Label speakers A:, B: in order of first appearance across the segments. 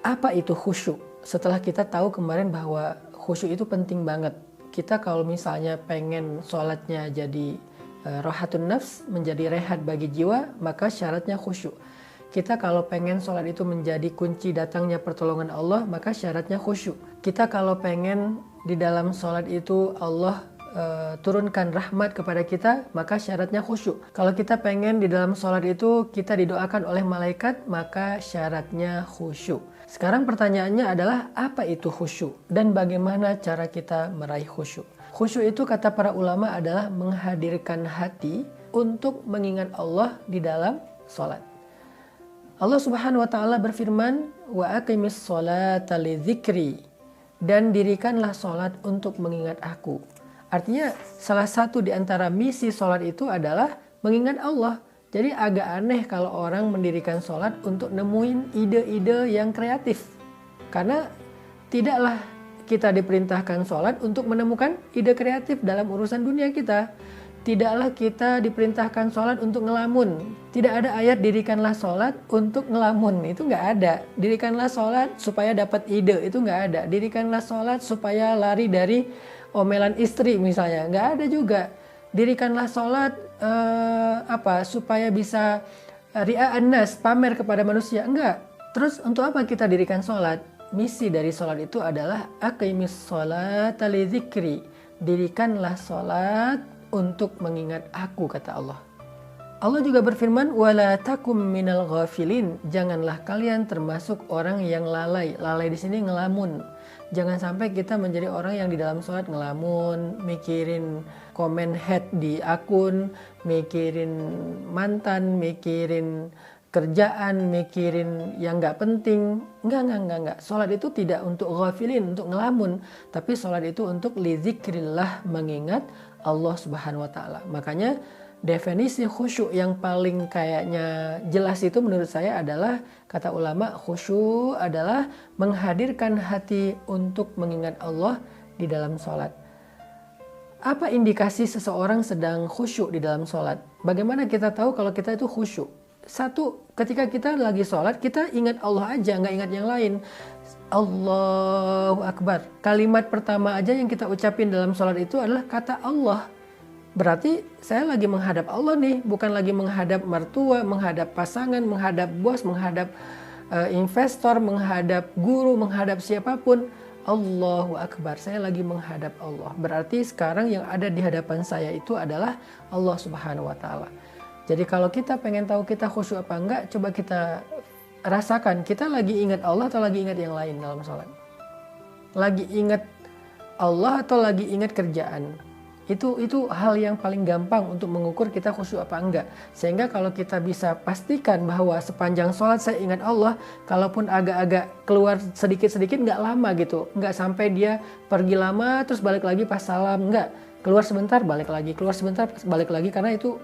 A: Apa itu khusyuk? Setelah kita tahu kemarin bahwa khusyuk itu penting banget. Kita kalau misalnya pengen sholatnya jadi rohatun nafs, menjadi rehat bagi jiwa, maka syaratnya khusyuk. Kita kalau pengen sholat itu menjadi kunci datangnya pertolongan Allah, maka syaratnya khusyuk. Kita kalau pengen di dalam sholat itu Allah turunkan rahmat kepada kita, maka syaratnya khusyuk. Kalau kita pengen di dalam sholat itu kita didoakan oleh malaikat, maka syaratnya khusyuk. Sekarang pertanyaannya adalah apa itu khusyuk dan bagaimana cara kita meraih khusyuk? Khusyuk itu kata para ulama adalah menghadirkan hati untuk mengingat Allah di dalam sholat. Allah Subhanahu wa taala berfirman, "Wa aqimis sholata lidzikri," dan dirikanlah sholat untuk mengingat aku. Artinya salah satu di antara misi sholat itu adalah mengingat Allah. Jadi agak aneh kalau orang mendirikan sholat untuk nemuin ide-ide yang kreatif. Karena tidaklah kita diperintahkan sholat untuk menemukan ide kreatif dalam urusan dunia kita. Tidaklah kita diperintahkan sholat untuk ngelamun. Tidak ada ayat dirikanlah sholat untuk ngelamun. Itu nggak ada. Dirikanlah sholat supaya dapat ide. Itu nggak ada. Dirikanlah sholat supaya lari dari omelan istri misalnya. Nggak ada juga. Dirikanlah sholat supaya bisa ria'an nas, pamer kepada manusia. Enggak. Terus untuk apa kita dirikan sholat? Misi dari sholat itu adalah aqimis sholata lidzikri. Dirikanlah sholat untuk mengingat aku, kata Allah. Allah juga berfirman, wala takum minal ghafilin. Janganlah kalian termasuk orang yang lalai. Lalai di sini ngelamun. Jangan sampai kita menjadi orang yang di dalam sholat ngelamun, mikirin komen head di akun, mikirin mantan, mikirin kerjaan, mikirin yang nggak penting. Enggak. Sholat itu tidak untuk ghafilin, untuk ngelamun. Tapi sholat itu untuk lidzikrillah, mengingat Allah Subhanahu wa taala. Makanya definisi khusyuk yang paling kayaknya jelas itu menurut saya adalah, kata ulama, khusyuk adalah menghadirkan hati untuk mengingat Allah di dalam sholat. Apa indikasi seseorang sedang khusyuk di dalam sholat? Bagaimana kita tahu kalau kita itu khusyuk? Satu, ketika kita lagi sholat, kita ingat Allah aja, nggak ingat yang lain. Allahu Akbar. Kalimat pertama aja yang kita ucapin dalam sholat itu adalah kata Allah. Berarti saya lagi menghadap Allah nih, bukan lagi menghadap mertua, menghadap pasangan, menghadap bos, menghadap investor, menghadap guru, menghadap siapapun. Allahu Akbar, saya lagi menghadap Allah. Berarti sekarang yang ada di hadapan saya itu adalah Allah Subhanahu wa taala. Jadi kalau kita pengen tahu kita khusyuk apa enggak, coba kita rasakan, kita lagi ingat Allah atau lagi ingat yang lain dalam sholat? Lagi ingat Allah atau lagi ingat kerjaan? Itu hal yang paling gampang untuk mengukur kita khusyuk apa enggak. Sehingga kalau kita bisa pastikan bahwa sepanjang sholat saya ingat Allah, kalaupun agak-agak keluar sedikit-sedikit nggak lama gitu. Nggak sampai dia pergi lama terus balik lagi pas salam, nggak. Keluar sebentar balik lagi, keluar sebentar balik lagi, karena itu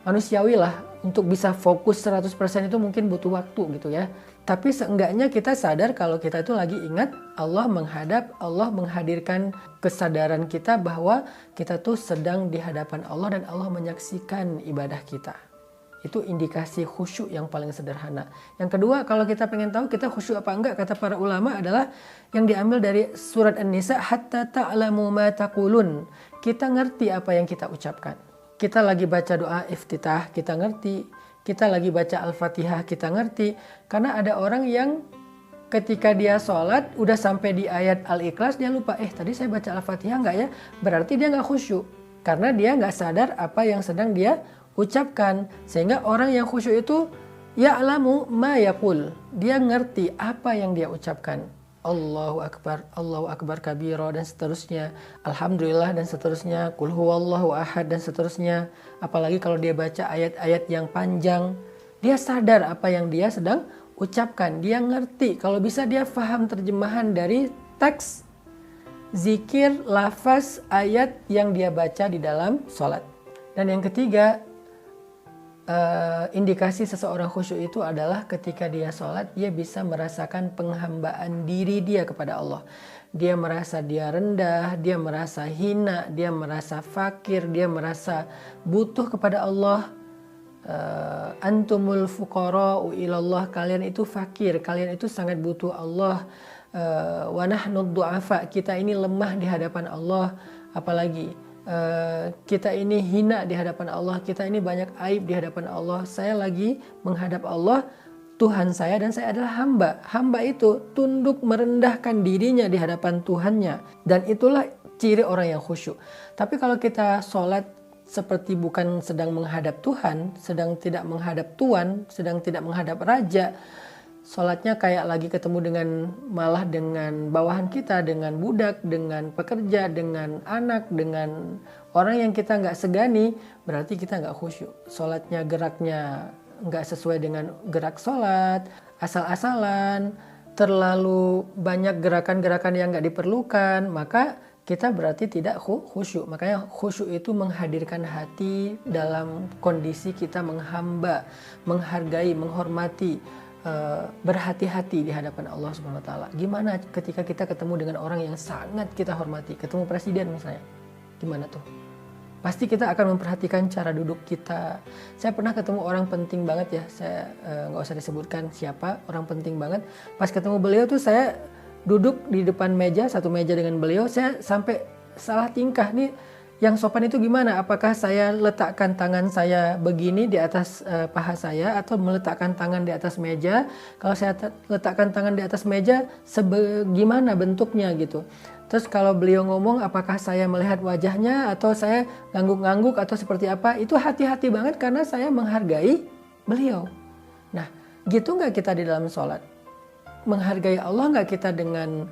A: manusiawi lah. Untuk bisa fokus 100% itu mungkin butuh waktu gitu ya. Tapi seenggaknya kita sadar kalau kita itu lagi ingat Allah, menghadap Allah, menghadirkan kesadaran kita bahwa kita tuh sedang di hadapan Allah dan Allah menyaksikan ibadah kita. Itu indikasi khusyuk yang paling sederhana. Yang kedua, kalau kita pengen tahu kita khusyuk apa enggak, kata para ulama adalah yang diambil dari surat An-Nisa, hatta ta'lamu ma taqulun. Kita ngerti apa yang kita ucapkan. Kita lagi baca doa iftitah, kita ngerti. Kita lagi baca Al-Fatihah, kita ngerti. Karena ada orang yang ketika dia sholat, udah sampai di ayat Al-Ikhlas, dia lupa, tadi saya baca Al-Fatihah nggak ya? Berarti dia nggak khusyuk. Karena dia nggak sadar apa yang sedang dia ucapkan. Sehingga orang yang khusyuk itu, ya'lamu ma yaqul. Dia ngerti apa yang dia ucapkan. Allahu Akbar kabira dan seterusnya, Alhamdulillah dan seterusnya, Qul huwallahu ahad dan seterusnya. Apalagi kalau dia baca ayat-ayat yang panjang, dia sadar apa yang dia sedang ucapkan, dia ngerti. Kalau bisa dia faham terjemahan dari teks, zikir, lafaz, ayat yang dia baca di dalam sholat. Dan yang ketiga, indikasi seseorang khusyuk itu adalah ketika dia sholat, dia bisa merasakan penghambaan diri dia kepada Allah. Dia merasa dia rendah, dia merasa hina, dia merasa fakir, dia merasa butuh kepada Allah. Antumul fuqara'u ilallah, kalian itu fakir, kalian itu sangat butuh Allah. Wa nahnu du'afa, kita ini lemah di hadapan Allah. Apalagi kita ini hina di hadapan Allah, kita ini banyak aib di hadapan Allah. Saya lagi menghadap Allah, Tuhan saya, dan saya adalah hamba. Hamba itu tunduk merendahkan dirinya di hadapan Tuhannya, dan itulah ciri orang yang khusyuk. Tapi kalau kita sholat seperti bukan sedang menghadap Tuhan, sedang tidak menghadap Tuan, sedang tidak menghadap Raja, sholatnya kayak lagi ketemu malah dengan bawahan kita, dengan budak, dengan pekerja, dengan anak, dengan orang yang kita nggak segani, berarti kita nggak khusyuk. Sholatnya geraknya nggak sesuai dengan gerak sholat, asal-asalan, terlalu banyak gerakan-gerakan yang nggak diperlukan, maka kita berarti tidak khusyuk. Makanya khusyuk itu menghadirkan hati dalam kondisi kita menghamba, menghargai, menghormati, berhati-hati di hadapan Allah Subhanahu wa taala. Gimana ketika kita ketemu dengan orang yang sangat kita hormati, ketemu presiden misalnya. Gimana tuh? Pasti kita akan memperhatikan cara duduk kita. Saya pernah ketemu orang penting banget ya, saya nggak usah disebutkan siapa, orang penting banget. Pas ketemu beliau tuh saya duduk di depan meja, satu meja dengan beliau, saya sampai salah tingkah nih. Yang sopan itu gimana? Apakah saya letakkan tangan saya begini di atas paha saya, atau meletakkan tangan di atas meja? Kalau saya letakkan tangan di atas meja, gimana bentuknya gitu. Terus kalau beliau ngomong, apakah saya melihat wajahnya, atau saya ngangguk-ngangguk, atau seperti apa? Itu hati-hati banget karena saya menghargai beliau. Nah, gitu nggak kita di dalam sholat? Menghargai Allah nggak kita dengan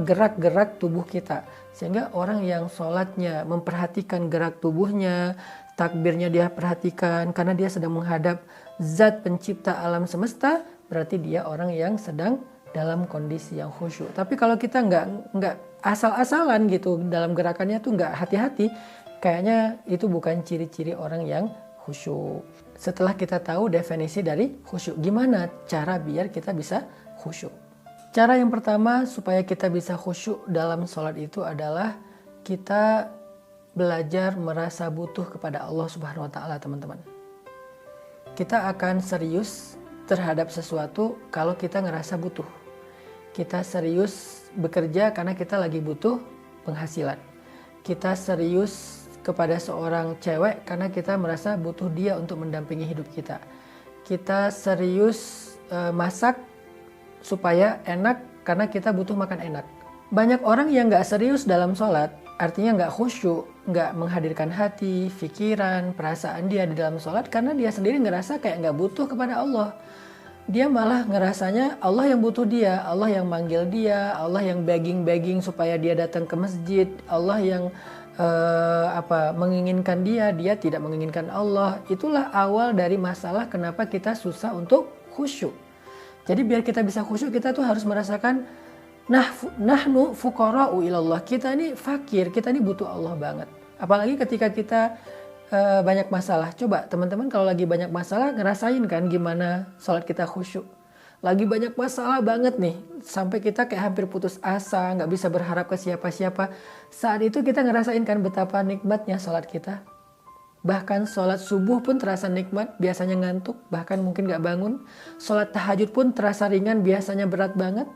A: gerak-gerak tubuh kita, sehingga orang yang sholatnya memperhatikan gerak tubuhnya, takbirnya dia perhatikan karena dia sedang menghadap zat pencipta alam semesta, berarti dia orang yang sedang dalam kondisi yang khusyuk. Tapi kalau kita nggak asal-asalan gitu dalam gerakannya tuh, nggak hati-hati, kayaknya itu bukan ciri-ciri orang yang khusyuk. Setelah kita tahu definisi dari khusyuk, gimana cara biar kita bisa khusyuk? Cara yang pertama supaya kita bisa khusyuk dalam sholat itu adalah kita belajar merasa butuh kepada Allah Subhanahu wa taala, teman-teman. Kita akan serius terhadap sesuatu kalau kita ngerasa butuh. Kita serius bekerja karena kita lagi butuh penghasilan. Kita serius kepada seorang cewek karena kita merasa butuh dia untuk mendampingi hidup kita. Kita serius masak supaya enak karena kita butuh makan enak. Banyak orang yang nggak serius dalam sholat, artinya nggak khusyuk, nggak menghadirkan hati, pikiran, perasaan dia di dalam sholat karena dia sendiri ngerasa kayak nggak butuh kepada Allah. Dia malah ngerasanya Allah yang butuh dia, Allah yang manggil dia, Allah yang begging supaya dia datang ke masjid, Allah yang menginginkan dia tidak menginginkan Allah. Itulah awal dari masalah kenapa kita susah untuk khusyuk. Jadi biar kita bisa khusyuk, kita tuh harus merasakan nahnu fuqara'u ilallah. Kita ini fakir, kita ini butuh Allah banget. Apalagi ketika kita banyak masalah. Coba teman-teman kalau lagi banyak masalah ngerasain kan gimana sholat kita khusyuk. Lagi banyak masalah banget nih, sampai kita kayak hampir putus asa, gak bisa berharap ke siapa-siapa. Saat itu kita ngerasain kan betapa nikmatnya sholat kita. Bahkan sholat subuh pun terasa nikmat, biasanya ngantuk, bahkan mungkin gak bangun. Sholat tahajud pun terasa ringan, biasanya berat banget.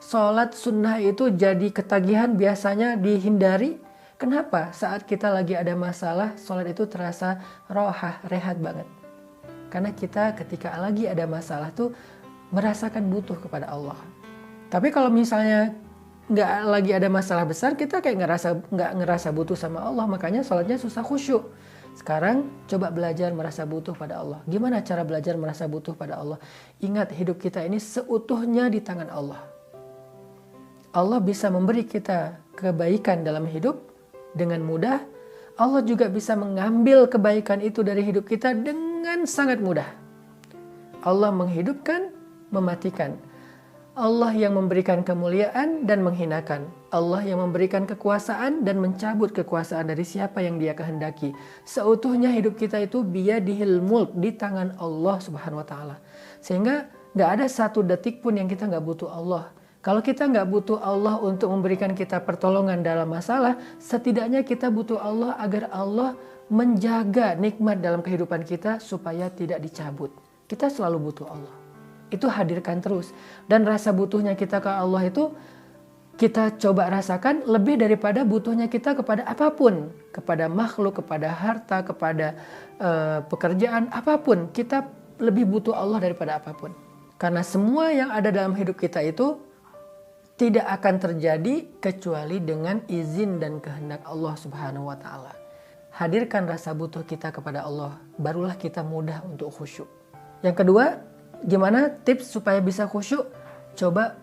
A: Sholat sunnah itu jadi ketagihan, biasanya dihindari. Kenapa? Saat kita lagi ada masalah, sholat itu terasa rohah, rehat banget. Karena kita ketika lagi ada masalah tuh merasakan butuh kepada Allah. Tapi kalau misalnya nggak lagi ada masalah besar, kita kayak nggak ngerasa butuh sama Allah, makanya sholatnya susah khusyuk. Sekarang coba belajar merasa butuh pada Allah. Gimana cara belajar merasa butuh pada Allah? Ingat, hidup kita ini seutuhnya di tangan Allah. Allah bisa memberi kita kebaikan dalam hidup dengan mudah. Allah juga bisa mengambil kebaikan itu dari hidup kita dengan sangat mudah. Allah menghidupkan, mematikan. Allah yang memberikan kemuliaan dan menghinakan. Allah yang memberikan kekuasaan dan mencabut kekuasaan dari siapa yang dia kehendaki. Seutuhnya hidup kita itu biyadihil mulk, di tangan Allah Subhanahu wa taala. Sehingga gak ada satu detik pun yang kita gak butuh Allah. Kalau kita gak butuh Allah untuk memberikan kita pertolongan dalam masalah, setidaknya kita butuh Allah agar Allah menjaga nikmat dalam kehidupan kita supaya tidak dicabut. Kita selalu butuh Allah. Itu hadirkan terus. Dan rasa butuhnya kita ke Allah itu kita coba rasakan lebih daripada butuhnya kita kepada apapun. Kepada makhluk, kepada harta, kepada pekerjaan, apapun. Kita lebih butuh Allah daripada apapun. Karena semua yang ada dalam hidup kita itu tidak akan terjadi kecuali dengan izin dan kehendak Allah Subhanahu wa Ta'ala. Hadirkan rasa butuh kita kepada Allah, barulah kita mudah untuk khusyuk. Yang kedua, gimana tips supaya bisa khusyuk? Coba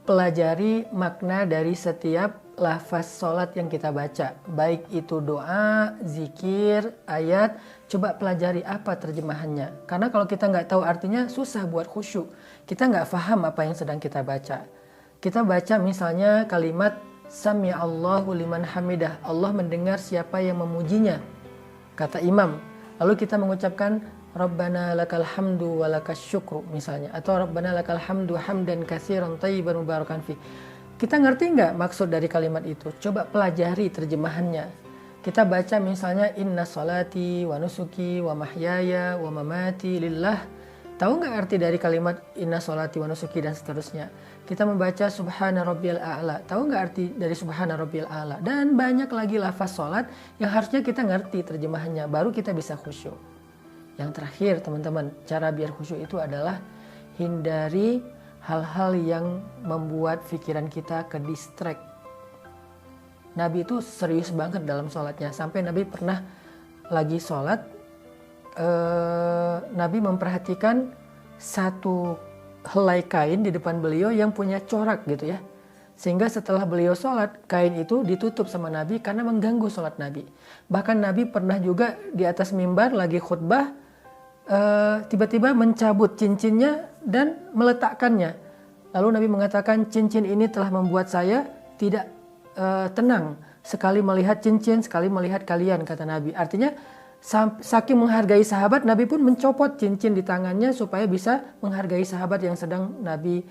A: pelajari makna dari setiap lafaz sholat yang kita baca. Baik itu doa, zikir, ayat. Coba pelajari apa terjemahannya. Karena kalau kita nggak tahu artinya susah buat khusyuk. Kita nggak paham apa yang sedang kita baca. Kita baca misalnya kalimat Sami'allahu liman hamidah. Allah mendengar siapa yang memujinya. Kata imam. Lalu kita mengucapkan Rabbana lakal hamdu wa lakas syukru misalnya. Atau Rabbana lakal hamdu hamdan katsiran thayyiban mubarakan fi. Kita ngerti nggak maksud dari kalimat itu? Coba pelajari terjemahannya. Kita baca misalnya Inna salati wa nusuki wa mahyaya wa mamati lillah. Tahu nggak arti dari kalimat Inna salati wa nusuki dan seterusnya? Kita membaca Subhana rabbiyal a'la. Tahu nggak arti dari Subhana rabbiyal a'la? Dan banyak lagi lafaz salat yang harusnya kita ngerti terjemahannya. Baru kita bisa khusyuk. Yang terakhir teman-teman, cara biar khusyuk itu adalah hindari hal-hal yang membuat pikiran kita ke distract. Nabi itu serius banget dalam sholatnya. Sampai Nabi pernah lagi sholat, Nabi memperhatikan satu helai kain di depan beliau yang punya corak gitu ya. Sehingga setelah beliau sholat, kain itu ditutup sama Nabi karena mengganggu sholat Nabi. Bahkan Nabi pernah juga di atas mimbar lagi khutbah, tiba-tiba mencabut cincinnya dan meletakkannya. Lalu Nabi mengatakan, cincin ini telah membuat saya tidak tenang. Sekali melihat cincin, sekali melihat kalian, kata Nabi. Artinya, saking menghargai sahabat, Nabi pun mencopot cincin di tangannya supaya bisa menghargai sahabat yang sedang Nabi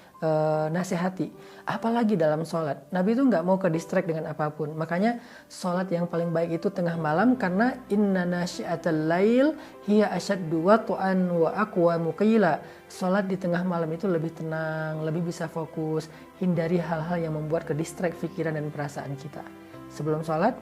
A: nasihati. Apalagi dalam sholat. Nabi itu nggak mau ke distract dengan apapun. Makanya sholat yang paling baik itu tengah malam karena inna nasyi'atal lail hiya asyaddu wat'an wa aqwamu qila. Sholat di tengah malam itu lebih tenang, lebih bisa fokus. Hindari hal-hal yang membuat ke distract pikiran dan perasaan kita. Sebelum sholat,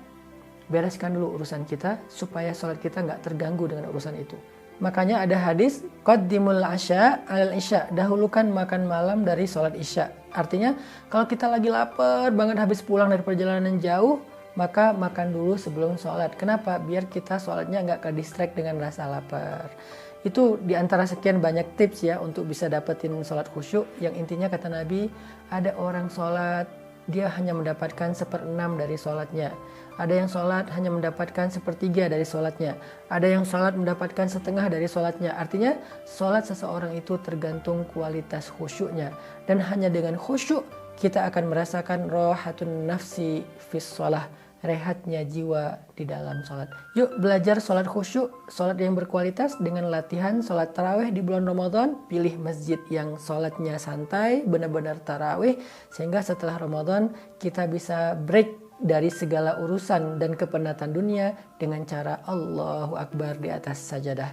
A: bereskan dulu urusan kita supaya sholat kita nggak terganggu dengan urusan itu. Makanya ada hadis qaddimul asya alal isya, dahulukan makan malam dari sholat isya. Artinya kalau kita lagi lapar banget habis pulang dari perjalanan jauh, maka makan dulu sebelum sholat. Kenapa? Biar kita sholatnya nggak ke distract dengan rasa lapar. Itu diantara sekian banyak tips ya untuk bisa dapetin sholat khusyuk. Yang intinya kata Nabi, ada orang sholat dia hanya mendapatkan 1/6 dari sholatnya. Ada yang sholat hanya mendapatkan 1/3 dari sholatnya. Ada yang sholat mendapatkan 1/2 dari sholatnya. Artinya sholat seseorang itu tergantung kualitas khusyuknya. Dan hanya dengan khusyuk kita akan merasakan rohatun nafsi fis sholah. Rehatnya jiwa di dalam sholat. Yuk belajar sholat khusyuk, sholat yang berkualitas dengan latihan sholat tarawih di bulan Ramadan. Pilih masjid yang sholatnya santai, benar-benar tarawih. Sehingga setelah Ramadan kita bisa break dari segala urusan dan kepenatan dunia dengan cara Allahu Akbar di atas sajadah.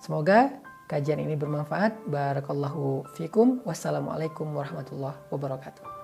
A: Semoga kajian ini bermanfaat. Barakallahu fikum. Wassalamualaikum warahmatullahi wabarakatuh.